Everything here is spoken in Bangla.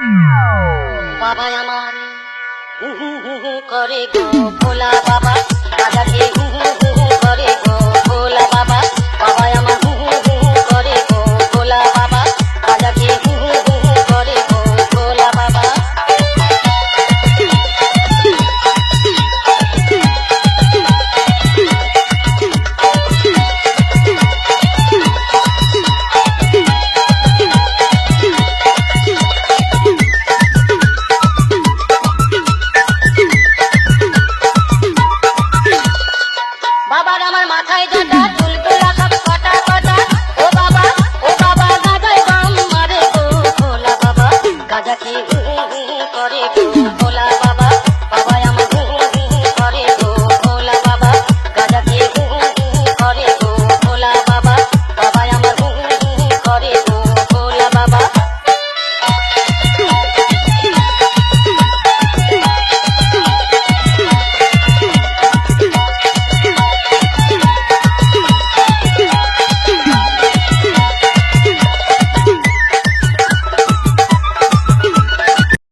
বাবা আমার হু হু হু হু করে গো ভোলা বাবা, গাঁজা খেয়ে হু হু হু হু করে গো ভোলা বাবা। বাবা আমার হু হু হু হু করে গো ভোলা বাবা, গাঁজা খেয়ে হু হু হু হু করে গো ভোলা বাবা। বাবার আমার মাথায় জটা, চুল তোলা সব কটা কটা। ও বাবা গাঁজায় দম মারে গো ভোলা বাবা, গাঁজা খেয়ে